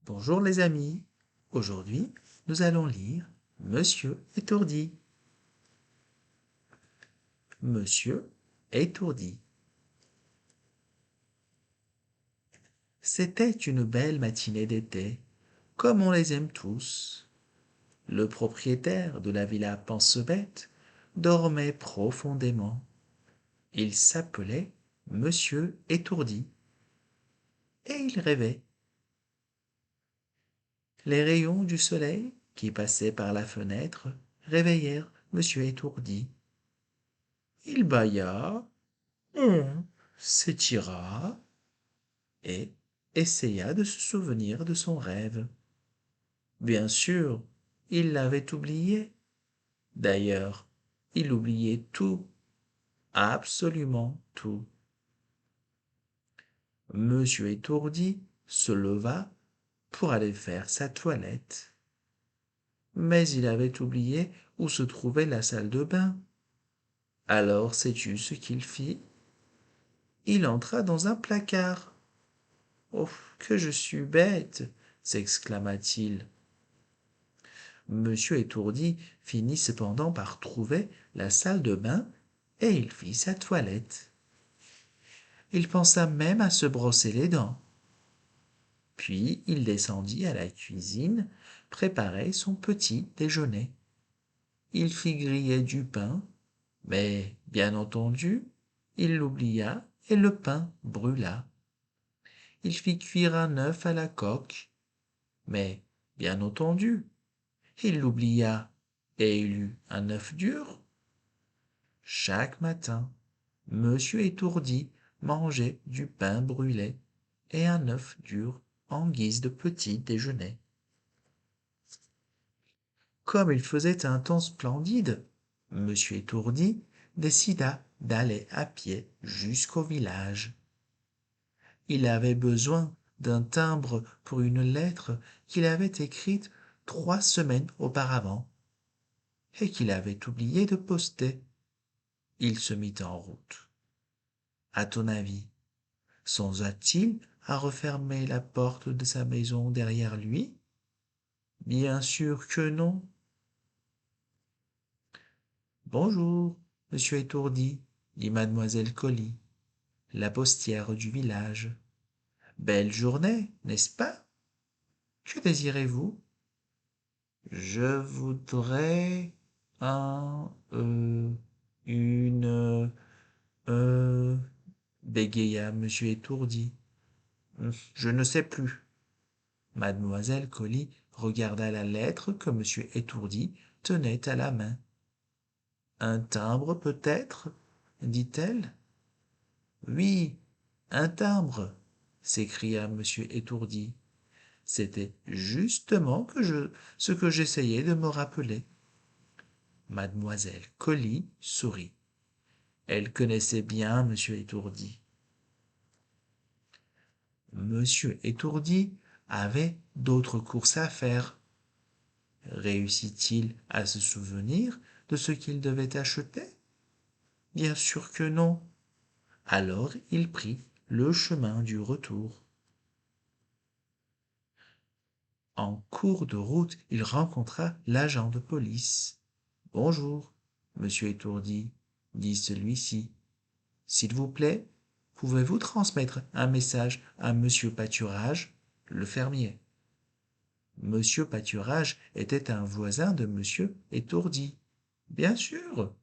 Bonjour les amis, aujourd'hui nous allons lire Monsieur étourdi. Monsieur étourdi. C'était une belle matinée d'été, comme on les aime tous. Le propriétaire de la villa Pensebette dormait profondément. Il s'appelait Monsieur étourdi et il rêvait. Les rayons du soleil qui passaient par la fenêtre réveillèrent Monsieur étourdi. Il bâilla, s'étira et essaya de se souvenir de son rêve. Bien sûr, il l'avait oublié. D'ailleurs, il oubliait tout, absolument tout. Monsieur étourdi se leva pour aller faire sa toilette. Mais il avait oublié où se trouvait la salle de bain. Alors sais-tu ce qu'il fit? Il entra dans un placard. Oh, que je suis bête! S'exclama-t-il. Monsieur étourdi finit cependant par trouver la salle de bain et il fit sa toilette. Il pensa même à se brosser les dents. Puis il descendit à la cuisine préparer son petit déjeuner. Il fit griller du pain, mais bien entendu, il l'oublia et le pain brûla. Il fit cuire un œuf à la coque, mais bien entendu, il l'oublia et il eut un œuf dur. Chaque matin, Monsieur étourdi mangeait du pain brûlé et un œuf dur en guise de petit déjeuner. Comme il faisait un temps splendide, Monsieur étourdi décida d'aller à pied jusqu'au village. Il avait besoin d'un timbre pour une lettre qu'il avait écrite 3 semaines auparavant et qu'il avait oublié de poster. Il se mit en route. À ton avis, songe-t-il à refermer la porte de sa maison derrière lui? Bien sûr que non. Bonjour, monsieur étourdi, dit mademoiselle Colly, la postière du village. Belle journée, n'est-ce pas? Que désirez-vous? Je voudrais un, une, euh, bégaya monsieur étourdi. Je ne sais plus. Mademoiselle Colly regarda la lettre que monsieur étourdi tenait à la main. Un timbre peut-être? Dit-elle. Oui, un timbre, s'écria monsieur étourdi. C'était justement ce que j'essayais de me rappeler. Mademoiselle Colly sourit. Elle connaissait bien monsieur étourdi. Monsieur étourdi avait d'autres courses à faire. Réussit-il à se souvenir de ce qu'il devait acheter? Bien sûr que non. Alors il prit le chemin du retour. En cours de route, il rencontra l'agent de police. Bonjour, monsieur étourdi, dit celui-ci. S'il vous plaît, pouvez-vous transmettre un message à monsieur Pâturage, le fermier? Monsieur Pâturage était un voisin de monsieur étourdi. Bien sûr,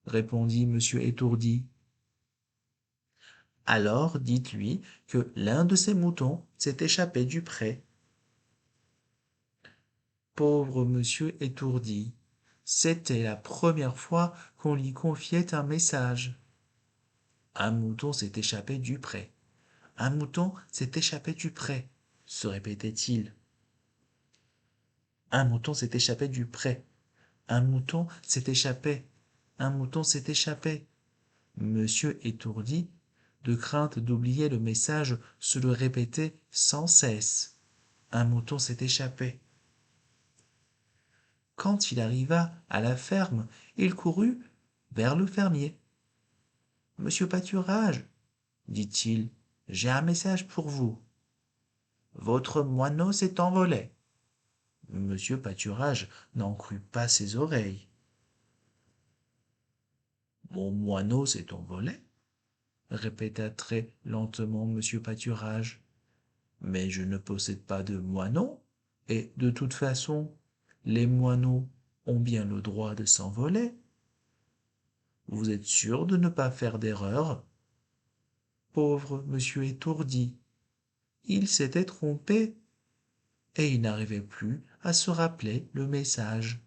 répondit monsieur étourdi. Alors dites-lui que l'un de ses moutons s'est échappé du pré. Pauvre monsieur étourdi, c'était la première fois qu'on lui confiait un message. Un mouton s'est échappé du pré. Un mouton s'est échappé du pré, se répétait-il. Un mouton s'est échappé du pré. Un mouton s'est échappé. Un mouton s'est échappé. Monsieur étourdi, de crainte d'oublier le message, se le répétait sans cesse. Un mouton s'est échappé. Quand il arriva à la ferme, il courut vers le fermier. Monsieur Pâturage, dit-il, j'ai un message pour vous. votre moineau s'est envolé. Monsieur Pâturage n'en crut pas ses oreilles. Mon moineau s'est envolé, répéta très lentement Monsieur Pâturage. Mais je ne possède pas de moineau, et de toute façon, les moineaux ont bien le droit de s'envoler. Vous êtes sûr de ne pas faire d'erreur? Pauvre monsieur étourdi, il s'était trompé, et il n'arrivait plus à se rappeler le message.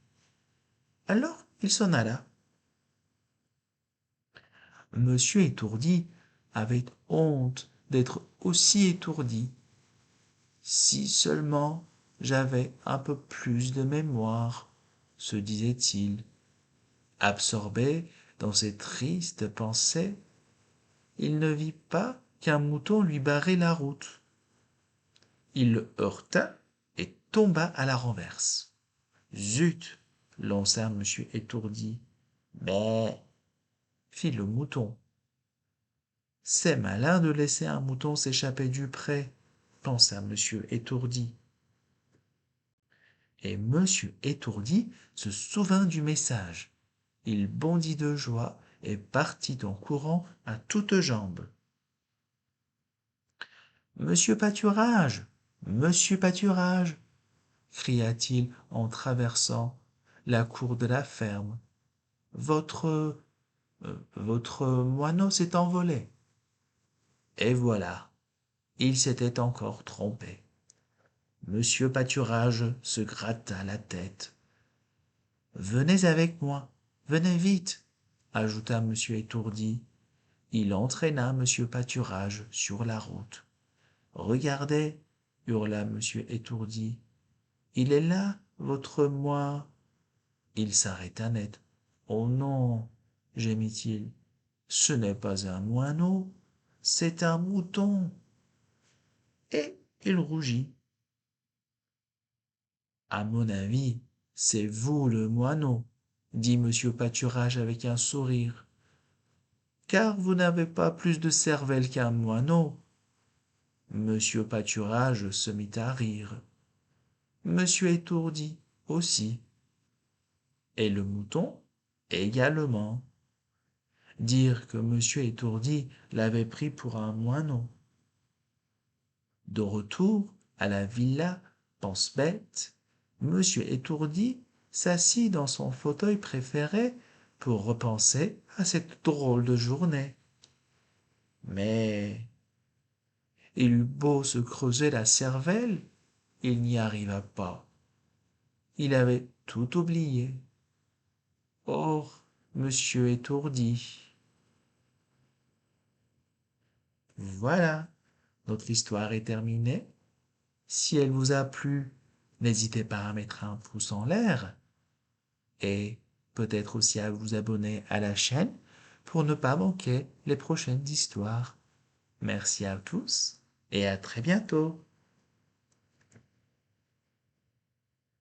Alors il s'en alla. Monsieur étourdi avait honte d'être aussi étourdi. Si seulement j'avais un peu plus de mémoire, se disait-il. Absorbé dans ses tristes pensées, il ne vit pas qu'un mouton lui barrait la route. Il le heurta et tomba à la renverse. Zut! Lança monsieur étourdi. Mais, fit le mouton. C'est malin de laisser un mouton s'échapper du pré, pensa monsieur étourdi. Et monsieur étourdi se souvint du message. Il bondit de joie et partit en courant à toutes jambes. Monsieur Pâturage, monsieur Pâturage, cria-t-il en traversant la cour de la ferme. Votre moineau s'est envolé. Et voilà, il s'était encore trompé. Monsieur Pâturage se gratta la tête. Venez avec moi, venez vite, ajouta monsieur étourdi. Il entraîna monsieur Pâturage sur la route. Regardez, hurla monsieur étourdi. Il est là, votre moi. Il s'arrêta net. Oh non, gémit-il. Ce n'est pas un moineau, c'est un mouton. Et il rougit. À mon avis, c'est vous le moineau, dit monsieur Pâturage avec un sourire, car vous n'avez pas plus de cervelle qu'un moineau. Monsieur Pâturage se mit à rire. Monsieur étourdi aussi. Et le mouton également. Dire que monsieur étourdi l'avait pris pour un moineau. De retour à la villa Pense-Bête, monsieur étourdi s'assit dans son fauteuil préféré pour repenser à cette drôle de journée. Mais il eut beau se creuser la cervelle, il n'y arriva pas. Il avait tout oublié. Oh, monsieur étourdi. Voilà, notre histoire est terminée. Si elle vous a plu, n'hésitez pas à mettre un pouce en l'air et peut-être aussi à vous abonner à la chaîne pour ne pas manquer les prochaines histoires. Merci à tous et à très bientôt.